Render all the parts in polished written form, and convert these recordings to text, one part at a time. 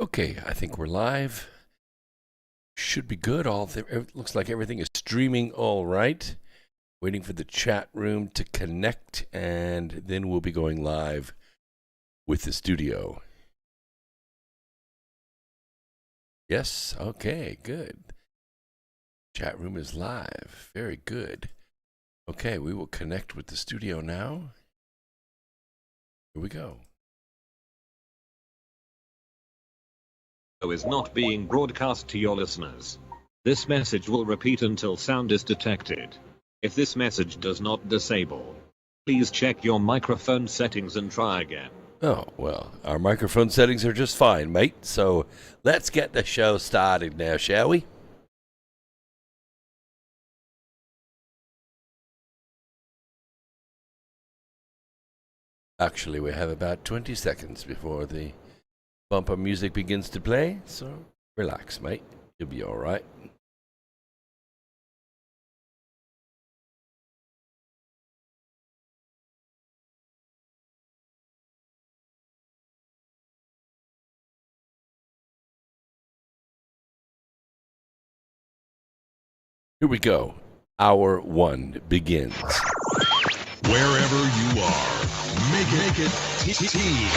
Okay, I think we're live. Should be good. Looks like everything is streaming all right. Waiting for the chat room to connect, and then we'll be going live with the studio. Yes, okay, good. Chat room is live. Very good. Okay, we will connect with the studio now. Here we go. Is not being broadcast to your listeners. This message will repeat until sound is detected. If this message does not disable, please check your microphone settings and try again. Oh, well, our microphone settings are just fine, mate. So let's get the show started now, shall we? Actually, we have about 20 seconds before the bumper music begins to play, so relax, mate. You'll be all right. Here we go. Hour one begins. Wherever you are, make it T.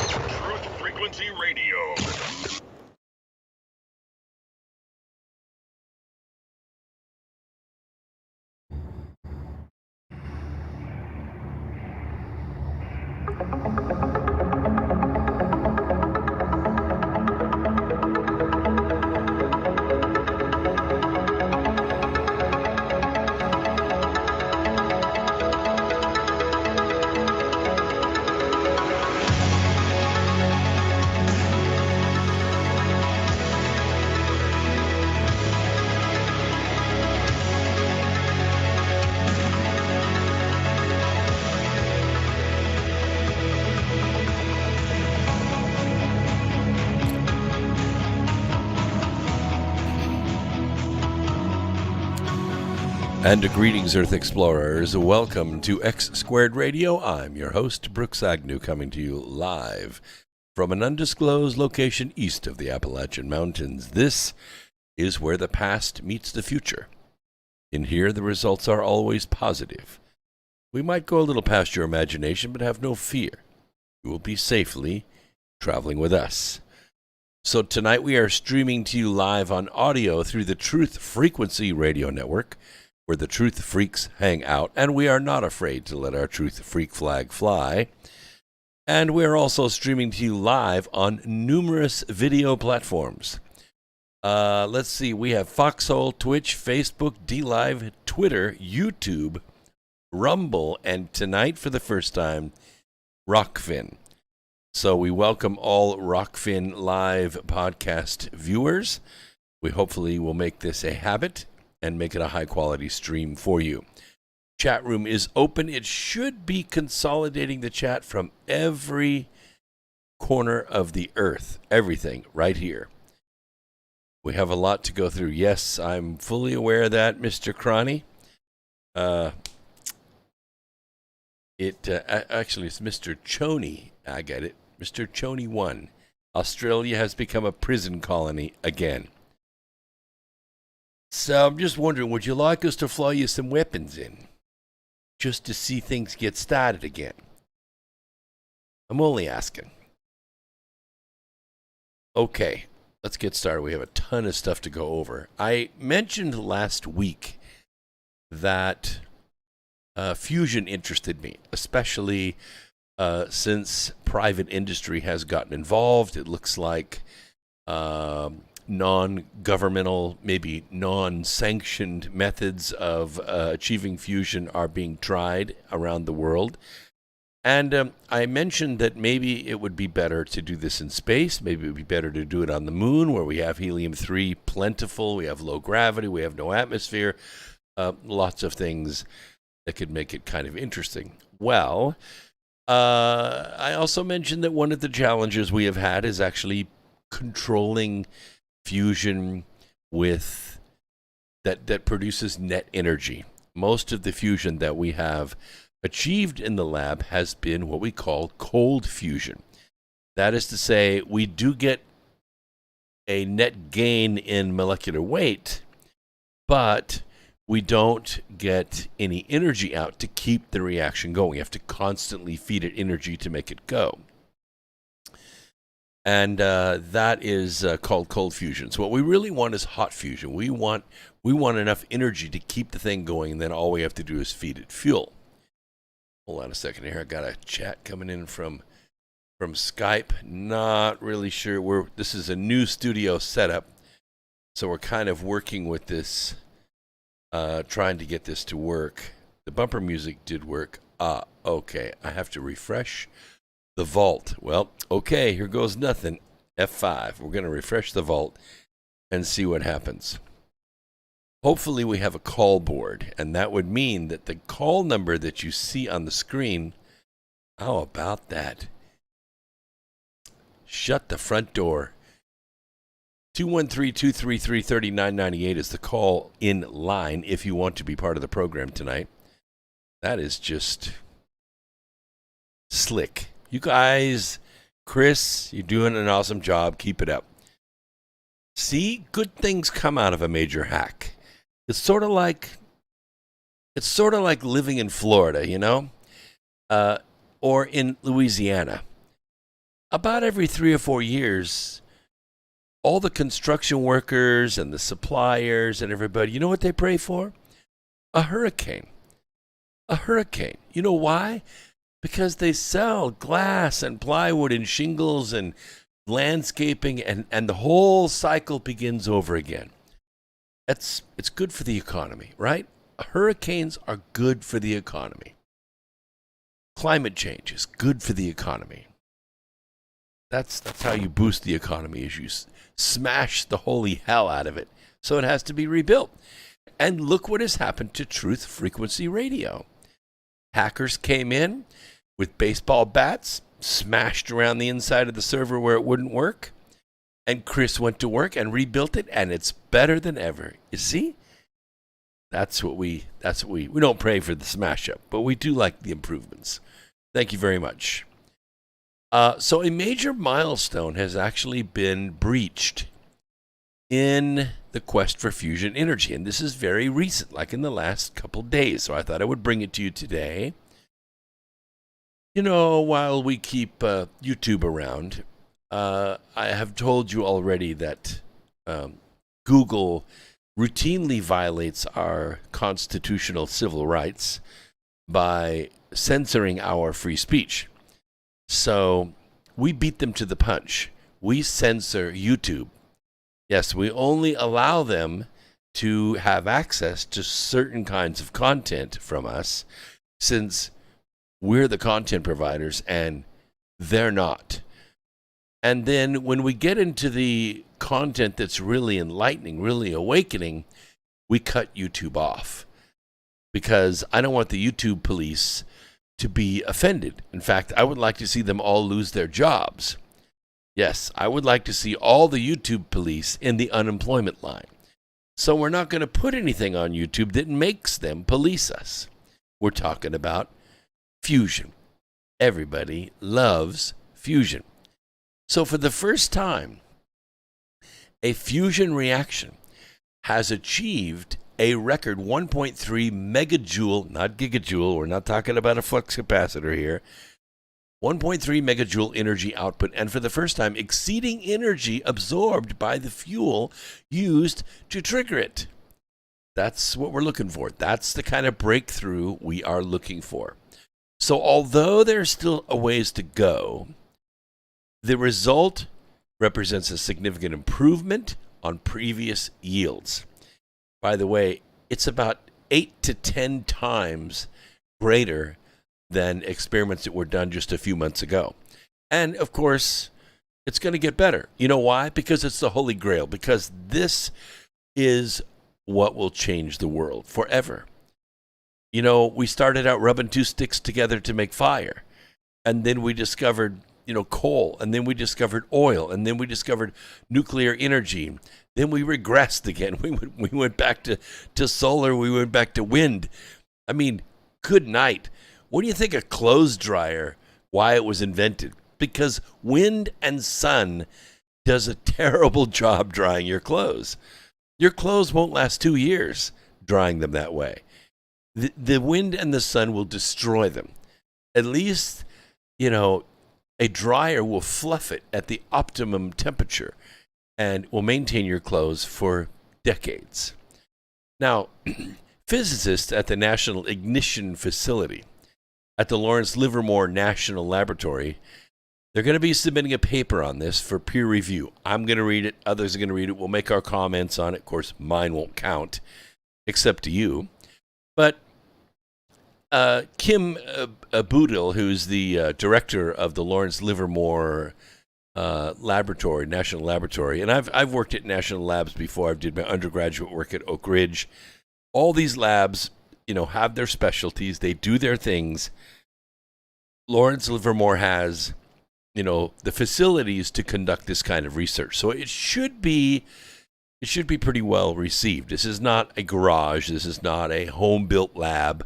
Truth Frequency Radio. And greetings, Earth Explorers. Welcome to X Squared Radio. I'm your host, Brooks Agnew, coming to you live from an undisclosed location east of the Appalachian Mountains. This is where the past meets the future. In here, the results are always positive. We might go a little past your imagination, but have no fear. You will be safely traveling with us. So tonight we are streaming to you live on audio through the Truth Frequency Radio Network, where the Truth Freaks hang out, and we are not afraid to let our Truth Freak flag fly. And we're also streaming to you live on numerous video platforms. Let's see, we have Foxhole, Twitch, Facebook, DLive, Twitter, YouTube, Rumble, and tonight for the first time, Rockfin. So we welcome all Rockfin Live podcast viewers. We hopefully will make this a habit and make it a high-quality stream for you. Chat room is open. It should be consolidating the chat from every corner of the earth. Everything right here. We have a lot to go through. Yes, I'm fully aware of that, Mr. Cronny. Actually, it's Mr. Choney. I get it. Mr. Choney 1. Australia has become a prison colony again. So I'm just wondering, would you like us to fly you some weapons in? Just to see things get started again? I'm only asking. Okay, let's get started. We have a ton of stuff to go over. I mentioned last week that fusion interested me, especially since private industry has gotten involved. It looks like non-governmental, maybe non-sanctioned methods of achieving fusion are being tried around the world. And I mentioned that maybe it would be better to do this in space. Maybe it would be better to do it on the moon, where we have helium-3 plentiful, we have low gravity, we have no atmosphere, lots of things that could make it kind of interesting. Well, I also mentioned that one of the challenges we have had is actually controlling fusion with that produces net energy. Most of the fusion that we have achieved in the lab has been what we call cold fusion. That is to say, we do get a net gain in molecular weight, but we don't get any energy out to keep the reaction going. You have to constantly feed it energy to make it go. And that is called cold fusion. So what we really want is hot fusion. We want enough energy to keep the thing going, and then all we have to do is feed it fuel. Hold on a second here. I got a chat coming in from Skype. Not really sure. This is a new studio setup, so we're kind of working with this, trying to get this to work. The bumper music did work. Okay. I have to refresh the vault. Well, okay, here goes nothing. F5. We're going to refresh the vault and see what happens. Hopefully we have a call board, and that would mean that the call number that you see on the screen, how about that? Shut the front door. 213-233-3998 is the call in line if you want to be part of the program tonight. That is just slick. You guys, Chris, you're doing an awesome job. Keep it up. See, good things come out of a major hack. It's sort of like living in Florida, you know, or in Louisiana. About every 3 or 4 years, all the construction workers and the suppliers and everybody, you know what they pray for? A hurricane. A hurricane. You know why? Because they sell glass and plywood and shingles and landscaping, and the whole cycle begins over again. It's good for the economy, right? Hurricanes are good for the economy. Climate change is good for the economy. That's how you boost the economy, is you smash the holy hell out of it, so it has to be rebuilt. And look what has happened to Truth Frequency Radio. Hackers came in with baseball bats, smashed around the inside of the server where it wouldn't work, and Chris went to work and rebuilt it, and it's better than ever. You see? That's what we don't pray for the smash up, but we do like the improvements. Thank you very much. So a major milestone has actually been breached in the quest for fusion energy, and this is very recent, like in the last couple days. So I thought I would bring it to you today. You know, while we keep YouTube around, I have told you already that Google routinely violates our constitutional civil rights by censoring our free speech. So we beat them to the punch. We censor YouTube. Yes, we only allow them to have access to certain kinds of content from us, since we're the content providers and they're not. And then when we get into the content that's really enlightening, really awakening, we cut YouTube off, because I don't want the YouTube police to be offended. In fact, I would like to see them all lose their jobs. Yes, I would like to see all the YouTube police in the unemployment line. So we're not going to put anything on YouTube that makes them police us. We're talking about fusion. Everybody loves fusion. So for the first time, a fusion reaction has achieved a record 1.3 megajoule, not gigajoule, we're not talking about a flux capacitor here, 1.3 megajoule energy output, and for the first time exceeding energy absorbed by the fuel used to trigger it. That's what we're looking for. That's the kind of breakthrough we are looking for. So although there's still a ways to go, the result represents a significant improvement on previous yields. By the way, it's about 8 to 10 times greater than experiments that were done just a few months ago. And of course, it's going to get better. You know why? Because it's the Holy Grail. Because this is what will change the world forever. You know, we started out rubbing two sticks together to make fire. And then we discovered, coal. And then we discovered oil. And then we discovered nuclear energy. Then we regressed again. We went back to solar. We went back to wind. I mean, good night. What do you think a clothes dryer, why it was invented? because wind and sun does a terrible job drying your clothes. Your clothes won't last 2 years drying them that way. The wind and the sun will destroy them. At least, a dryer will fluff it at the optimum temperature and will maintain your clothes for decades. Now, physicists at the National Ignition Facility at the Lawrence Livermore National Laboratory, they're going to be submitting a paper on this for peer review. I'm going to read it. Others are going to read it. We'll make our comments on it. Of course, mine won't count, except to you. But Kim Boudil, who's the director of the Lawrence Livermore Laboratory, National Laboratory, and I've worked at national labs before. I did my undergraduate work at Oak Ridge. All these labs, have their specialties. They do their things. Lawrence Livermore has, the facilities to conduct this kind of research. So it should be pretty well received. This is not a garage. This is not a home-built lab.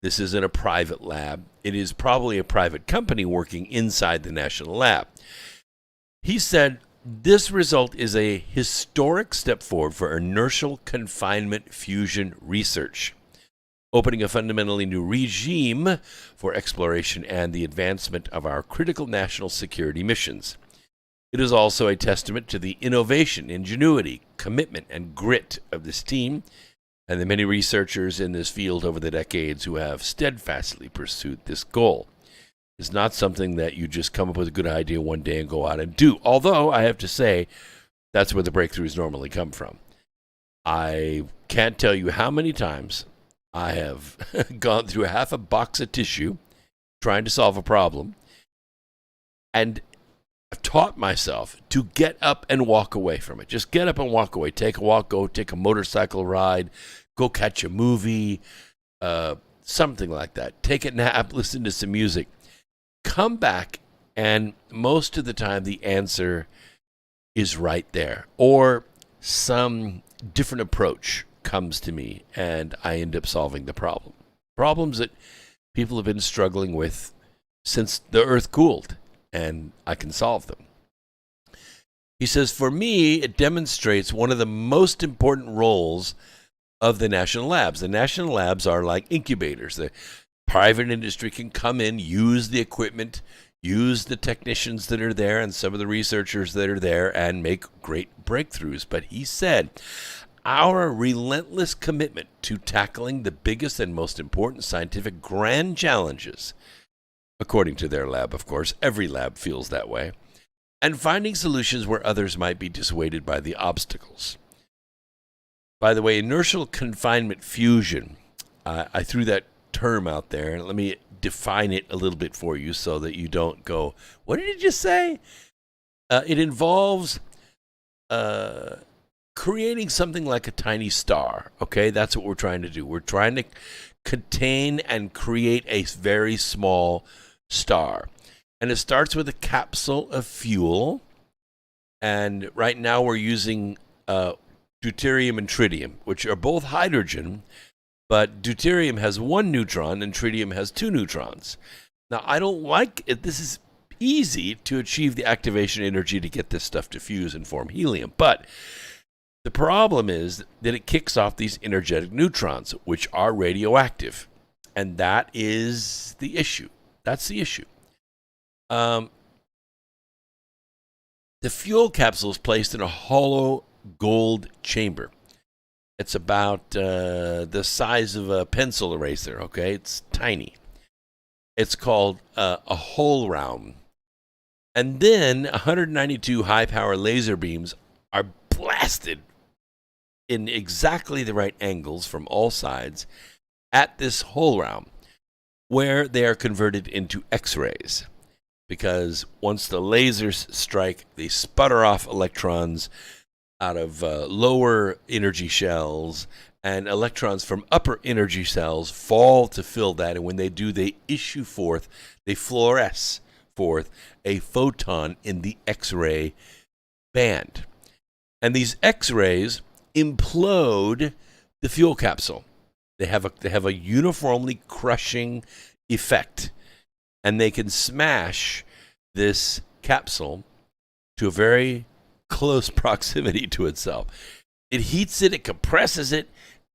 This isn't a private lab. It is probably a private company working inside the national lab. He said, this result is a historic step forward for inertial confinement fusion research, opening a fundamentally new regime for exploration and the advancement of our critical national security missions. It is also a testament to the innovation, ingenuity, commitment, and grit of this team and the many researchers in this field over the decades who have steadfastly pursued this goal. It's not something that you just come up with a good idea one day and go out and do. Although, I have to say, that's where the breakthroughs normally come from. I can't tell you how many times I have gone through half a box of tissue trying to solve a problem, and I've taught myself to get up and walk away from it. Just get up and walk away. Take a walk, go take a motorcycle ride, go catch a movie, something like that. Take a nap, listen to some music. Come back, and most of the time the answer is right there. Or some different approach comes to me, and I end up solving the problem. Problems that people have been struggling with since the earth cooled, and I can solve them. He says, for me, it demonstrates one of the most important roles of the national labs. The national labs are like incubators. The private industry can come in, use the equipment, use the technicians that are there and some of the researchers that are there and make great breakthroughs. But he said, our relentless commitment to tackling the biggest and most important scientific grand challenges, according to their lab, of course, every lab feels that way, and finding solutions where others might be dissuaded by the obstacles. By the way, inertial confinement fusion, I threw that term out there, and let me define it a little bit for you so that you don't go, what did he just say? It involves creating something like a tiny star, okay? That's what we're trying to do. We're trying to contain and create a very small star. And it starts with a capsule of fuel. And right now we're using deuterium and tritium, which are both hydrogen, but deuterium has 1 neutron and tritium has 2 neutrons. Now, I don't like it. This is easy to achieve the activation energy to get this stuff to fuse and form helium. But the problem is that it kicks off these energetic neutrons, which are radioactive. And that is the issue. That's the issue. The fuel capsule is placed in a hollow gold chamber. It's about the size of a pencil eraser, okay? It's tiny. It's called a hole round. And then 192 high-power laser beams are blasted in exactly the right angles from all sides at this hole round, where they are converted into X-rays. Because once the lasers strike, they sputter off electrons out of lower energy shells, and electrons from upper energy cells fall to fill that. And when they do, they issue forth, they fluoresce forth a photon in the X-ray band. And these X-rays implode the fuel capsule. They have a uniformly crushing effect, and they can smash this capsule to a very close proximity to itself. It heats it, it compresses it,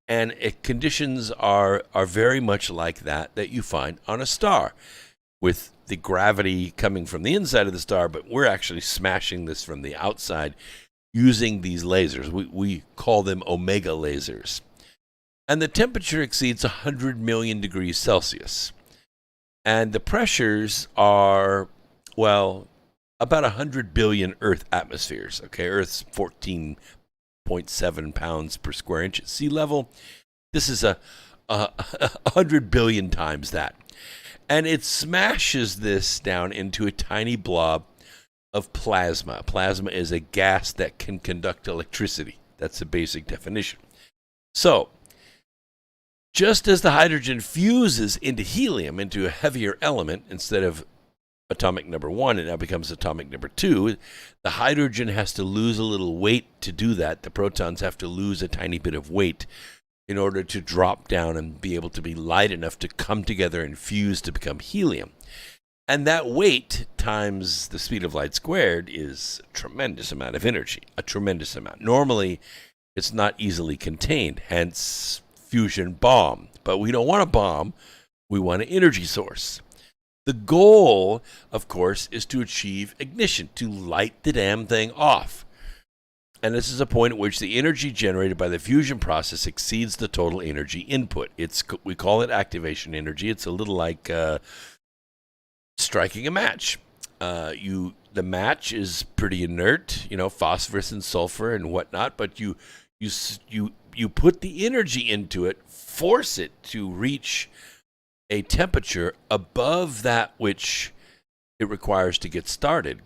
and conditions are very much like that you find on a star, with the gravity coming from the inside of the star, but we're actually smashing this from the outside using these lasers. We call them omega lasers. And the temperature exceeds 100 million degrees Celsius. And the pressures are, well, about 100 billion Earth atmospheres. Okay, Earth's 14.7 pounds per square inch at sea level. This is a 100 billion times that. And it smashes this down into a tiny blob of plasma. Plasma is a gas that can conduct electricity. That's the basic definition. So, just as the hydrogen fuses into helium, into a heavier element, instead of atomic number 1, it now becomes atomic number 2, the hydrogen has to lose a little weight to do that. The protons have to lose a tiny bit of weight in order to drop down and be able to be light enough to come together and fuse to become helium. And that weight times the speed of light squared is a tremendous amount of energy, a tremendous amount. Normally, it's not easily contained, hence fusion bomb. But we don't want a bomb, we want an energy source. The goal, of course, is to achieve ignition, to light the damn thing off. And this is a point at which the energy generated by the fusion process exceeds the total energy input. We call it activation energy. It's a little like striking a match. The match is pretty inert, phosphorus and sulfur and whatnot, but you put the energy into it, force it to reach a temperature above that which it requires to get started,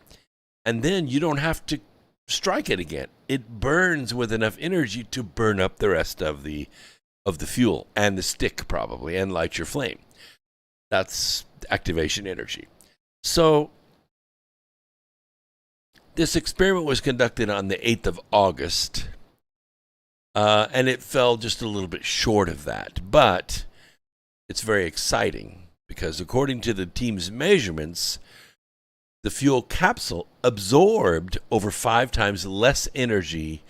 and then you don't have to strike it again. It burns with enough energy to burn up the rest of the fuel and the stick, probably, and light your flame. That's activation energy. So this experiment was conducted on the 8th of August, and it fell just a little bit short of that. But it's very exciting because according to the team's measurements, the fuel capsule absorbed over 5 times less energy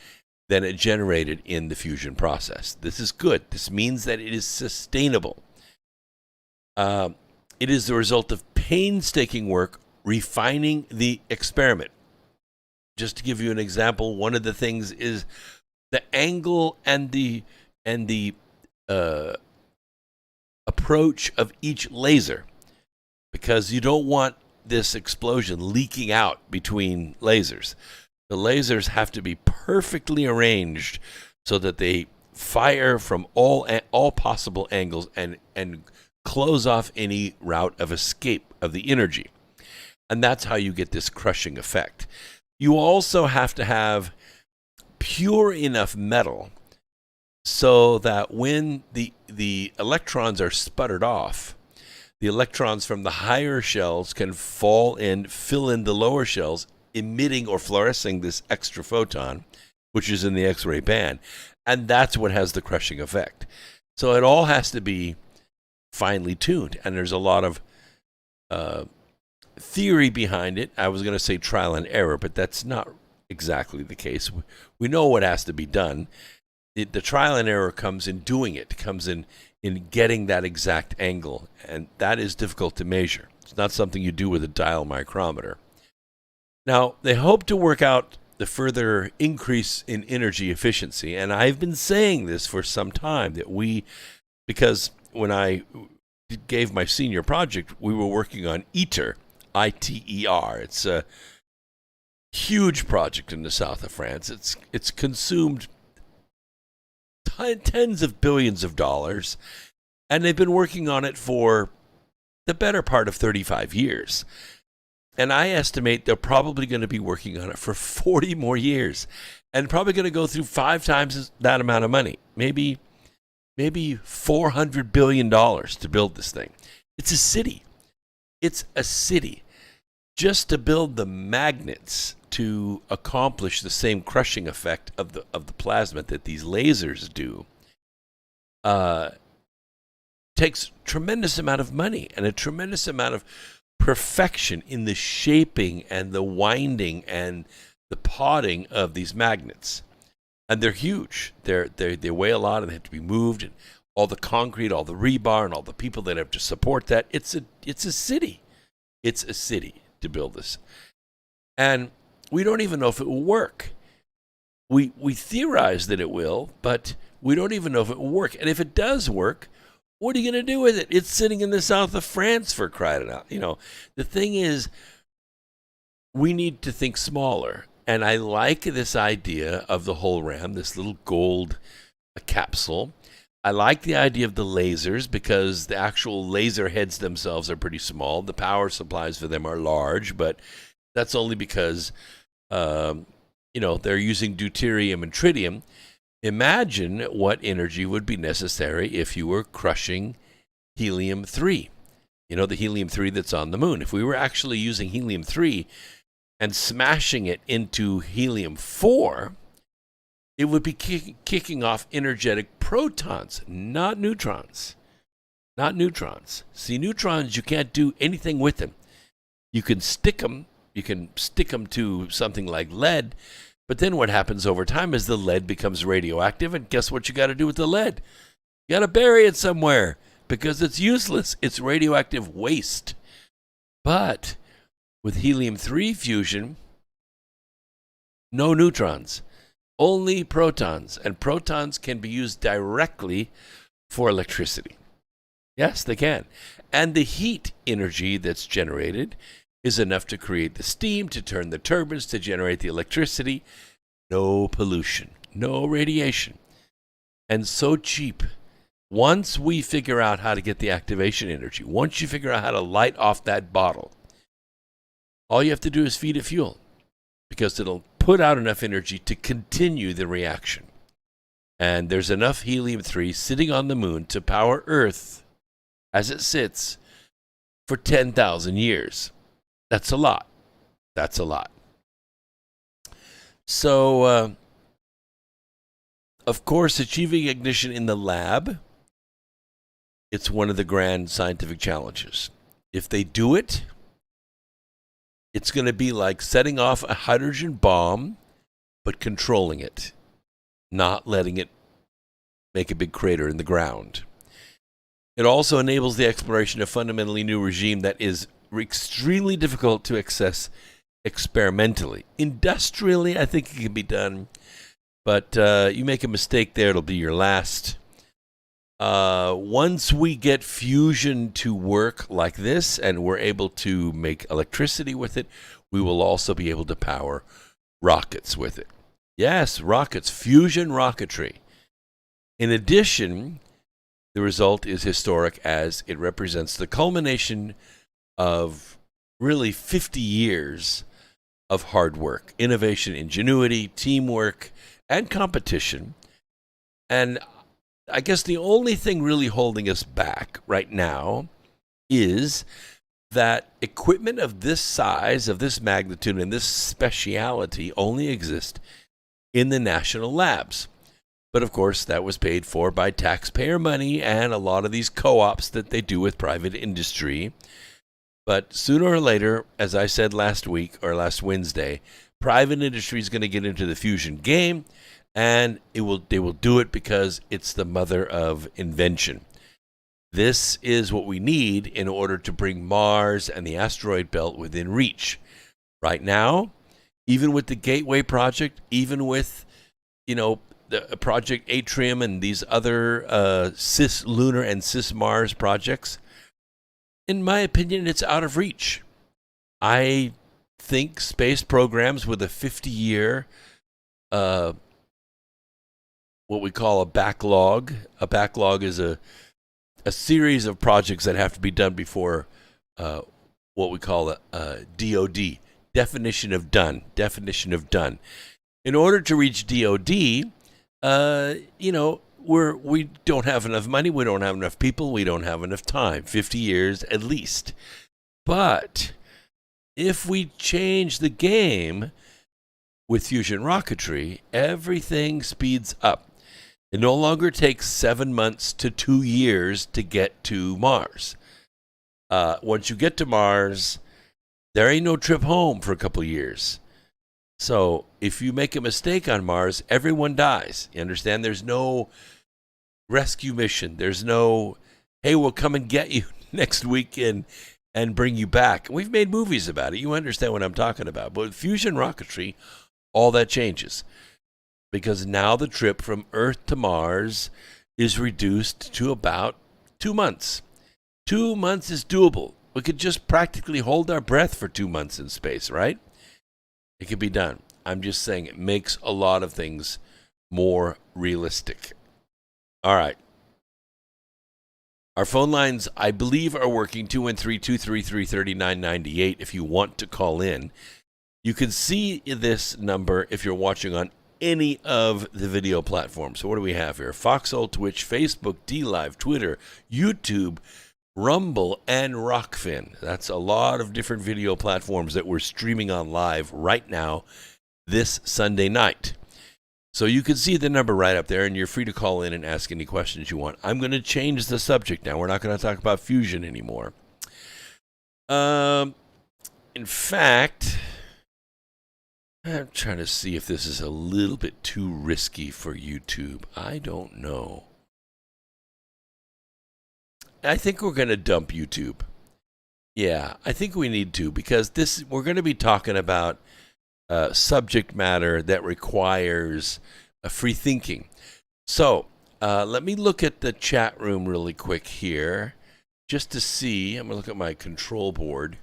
than it generated in the fusion process. This is good. This means that it is sustainable. It is the result of painstaking work refining the experiment. Just to give you an example, one of the things is the angle and the approach of each laser, because you don't want this explosion leaking out between lasers. The lasers have to be perfectly arranged so that they fire from all possible angles and close off any route of escape of the energy. And that's how you get this crushing effect. You also have to have pure enough metal so that when the electrons are sputtered off, the electrons from the higher shells can fill in the lower shells, emitting or fluorescing this extra photon, which is in the X-ray band. And that's what has the crushing effect. So it all has to be finely tuned. And there's a lot of theory behind it. I was going to say trial and error, but that's not exactly the case. We know what has to be done. The trial and error comes in doing it, comes in getting that exact angle, and that is difficult to measure. It's not something you do with a dial micrometer. Now, they hope to work out the further increase in energy efficiency, and I've been saying this for some time, because when I gave my senior project, we were working on ITER, I-T-E-R. It's a huge project in the south of France. It's consumed tens of billions of dollars, and they've been working on it for the better part of 35 years. And I estimate they're probably going to be working on it for 40 more years, and probably going to go through 5 times that amount of money, maybe $400 billion to build this thing. It's a city. It's a city. Just to build the magnets to accomplish the same crushing effect of the plasma that these lasers do takes tremendous amount of money and a tremendous amount of perfection in the shaping and the winding and the potting of these magnets. And they're huge. They weigh a lot and they have to be moved. And all the concrete, all the rebar, and all the people that have to support that. It's a city. It's a city to build this. And we don't even know if it will work. We theorize that it will, but we don't even know if it will work. And if it does work, what are you going to do with it? It's sitting in the south of France, for crying out. The thing is, we need to think smaller. And I like this idea of the hologram, this little gold capsule. I like the idea of the lasers because the actual laser heads themselves are pretty small. The power supplies for them are large, but that's only because, they're using deuterium and tritium. Imagine what energy would be necessary if you were crushing helium-3. The helium-3 that's on the moon. If we were actually using helium-3 and smashing it into helium-4, it would be kicking off energetic protons, not neutrons. Not neutrons. See, neutrons, you can't do anything with them. You can stick them to something like lead, but then what happens over time is the lead becomes radioactive, and guess what you got to do with the lead? You got to bury it somewhere because it's useless. It's radioactive waste. But with helium-3 fusion, no neutrons, only protons, and protons can be used directly for electricity. Yes, they can. And the heat energy that's generated is enough to create the steam, to turn the turbines, to generate the electricity. No pollution, no radiation, and so cheap. Once we figure out how to get the activation energy, once you figure out how to light off that bottle, all you have to do is feed it fuel because it'll put out enough energy to continue the reaction. And there's enough helium-3 sitting on the moon to power Earth as it sits for 10,000 years. That's a lot. That's a lot. So, of course, achieving ignition in the lab, it's one of the grand scientific challenges. If they do it, it's going to be like setting off a hydrogen bomb, but controlling it, not letting it make a big crater in the ground. It also enables the exploration of a fundamentally new regime that is extremely difficult to access experimentally. Industrially, I think it can be done, but you make a mistake there, it'll be your last. Once we get fusion to work like this and we're able to make electricity with it, we will also be able to power rockets with it. Yes, rockets, fusion rocketry. In addition, the result is historic as it represents the culmination of really 50 years of hard work, innovation, ingenuity, teamwork, and competition. And I guess the only thing really holding us back right now is that equipment of this size, of this magnitude, and this speciality only exist in the national labs. But of course, that was paid for by taxpayer money and a lot of these co-ops that they do with private industry. But sooner or later, as I said last week or last Wednesday, private industry is going to get into the fusion game, and they will do it because it's the mother of invention. This is what we need in order to bring Mars and the asteroid belt within reach. Right now, even with the Gateway project, even with, the Project Atrium and these other cis-lunar and cis-Mars projects, in my opinion, it's out of reach. I think space programs with a 50-year, what we call a backlog. A backlog is a series of projects that have to be done before what we call a DOD, definition of done. Definition of done. In order to reach DOD, we don't have enough money, we don't have enough people, we don't have enough time. 50 years at least. But if we change the game with fusion rocketry, everything speeds up. It no longer takes 7 months to 2 years to get to Mars. Once you get to Mars, there ain't no trip home for a couple of years. So if you make a mistake on Mars, everyone dies. You understand? There's no rescue mission. There's no, hey, we'll come and get you next weekend and bring you back. We've made movies about it. You understand what I'm talking about. But with fusion rocketry, all that changes. Because now the trip from Earth to Mars is reduced to about 2 months. 2 months is doable. We could just practically hold our breath for 2 months in space, right? It can be done. I'm just saying it makes a lot of things more realistic. All right. Our phone lines, I believe, are working 213-233-3998 if you want to call in. You can see this number if you're watching on any of the video platforms. So what do we have here? Foxhole, Twitch, Facebook, DLive, Twitter, YouTube, Rumble, and Rockfin. That's a lot of different video platforms that we're streaming on live right now this Sunday night. So you can see the number right up there, and you're free to call in and ask any questions you want. I'm going to change the subject now. We're not going to talk about fusion anymore. In fact, I'm trying to see if this is a little bit too risky for YouTube. I don't know. I think we're going to dump YouTube. Yeah, I think we need to, because we're going to be talking about subject matter that requires free thinking. So let me look at the chat room really quick here just to see. I'm going to look at my control board.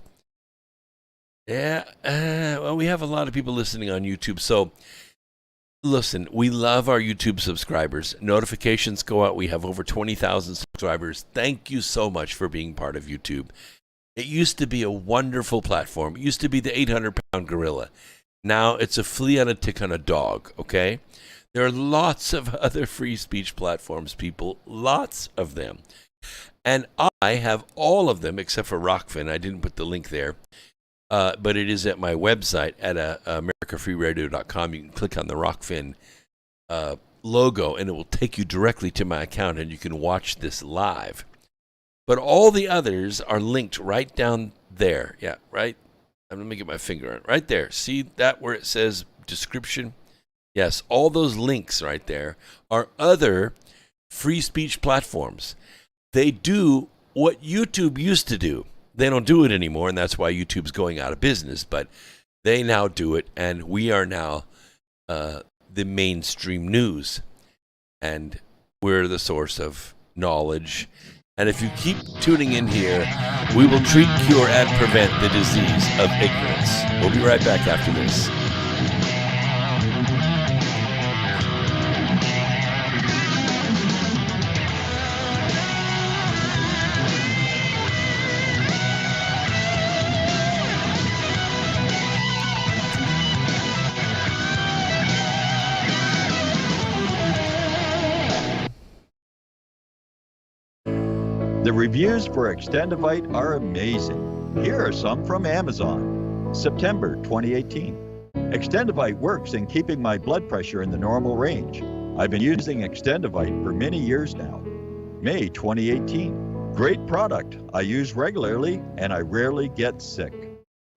Yeah, well, we have a lot of people listening on YouTube. So listen, we love our YouTube subscribers. Notifications go out. We have over 20,000 subscribers. Thank you so much for being part of YouTube. It used to be a wonderful platform. It used to be the 800-pound gorilla. Now it's a flea on a tick on a dog, okay? There are lots of other free speech platforms, people. Lots of them. And I have all of them except for Rockfin. I didn't put the link there. But it is at my website at americafreeradio.com. You can click on the Rockfin logo, and it will take you directly to my account, and you can watch this live. But all the others are linked right down there. Yeah, right? Let me get my finger on it. Right there. See that where it says description? Yes, all those links right there are other free speech platforms. They do what YouTube used to do. They don't do it anymore, and that's why YouTube's going out of business. But they now do it, and we are now the mainstream news. And we're the source of knowledge. And if you keep tuning in here, we will treat, cure, and prevent the disease of ignorance. We'll be right back after this. The reviews for Extendivite are amazing. Here are some from Amazon. September 2018. Extendivite works in keeping my blood pressure in the normal range. I've been using Extendivite for many years now. May 2018. Great product. I use regularly and I rarely get sick.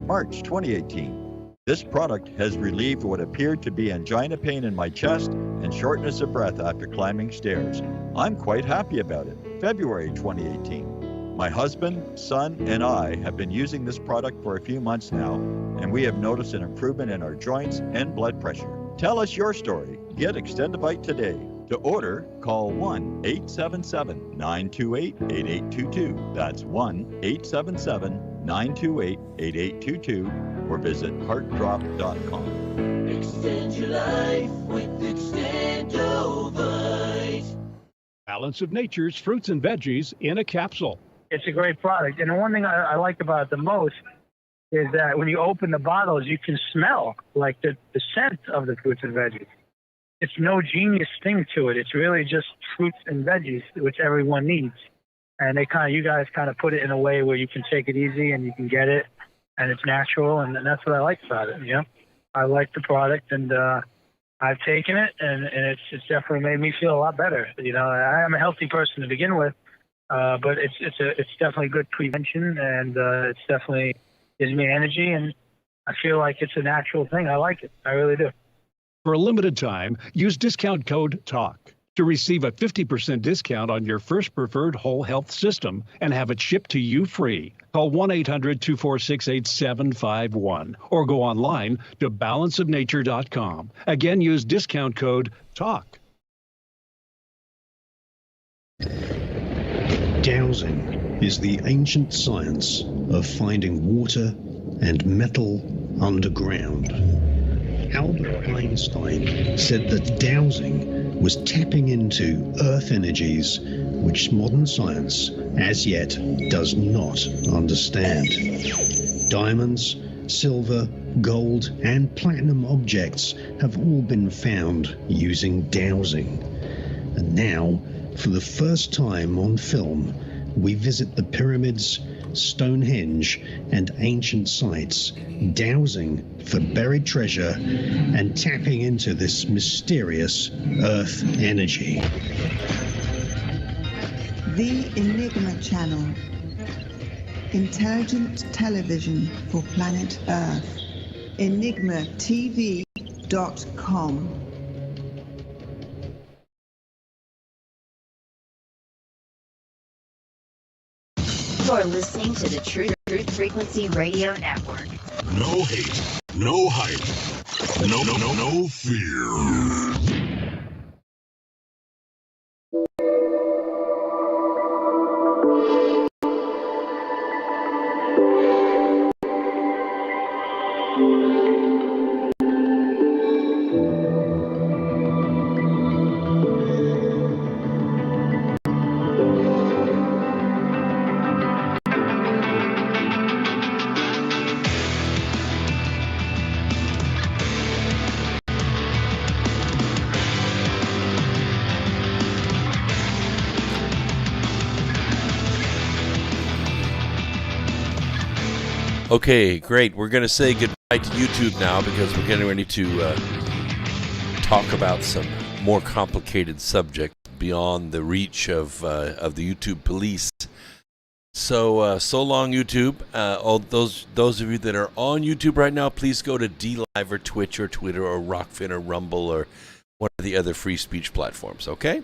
March 2018. This product has relieved what appeared to be angina pain in my chest and shortness of breath after climbing stairs. I'm quite happy about it. February 2018. My husband, son, and I have been using this product for a few months now, and we have noticed an improvement in our joints and blood pressure. Tell us your story. Get Extendivite today. To order, call 1-877-928-8822. That's 1-877-928-8822, or visit heartdrop.com. Extend your life with Extendivite. Balance of nature's fruits and veggies in a capsule. It's a great product. And the one thing I like about it the most is that when you open the bottles, you can smell like the scent of the fruits and veggies. It's no genius thing to it. It's really just fruits and veggies, which everyone needs. And you guys put it in a way where you can take it easy and you can get it, and it's natural, and that's what I like about it. You know, I like the product, and I've taken it, and it's definitely made me feel a lot better. You know, I'm a healthy person to begin with. But it's definitely good prevention, and it's definitely gives me energy, and I feel like it's a natural thing. I like it. I really do. For a limited time, use discount code TALK to receive a 50% discount on your first preferred whole health system and have it shipped to you free. Call 1-800-246-8751 or go online to balanceofnature.com. Again, use discount code TALK. Dowsing is the ancient science of finding water and metal underground. Albert Einstein said that dowsing was tapping into earth energies which modern science as yet does not understand. Diamonds, silver, gold, and platinum objects have all been found using dowsing. And now, for the first time on film, we visit the pyramids, Stonehenge, and ancient sites, dowsing for buried treasure and tapping into this mysterious earth energy. The Enigma Channel. Intelligent television for planet Earth. EnigmaTV.com. You're listening to the Truth Frequency Radio Network. No hate, no hype, no fear. Okay, great. We're going to say goodbye to YouTube now because we're getting ready to talk about some more complicated subjects beyond the reach of the YouTube police. So long, YouTube. All those of you that are on YouTube right now, please go to DLive or Twitch or Twitter or Rockfin or Rumble or one of the other free speech platforms, okay?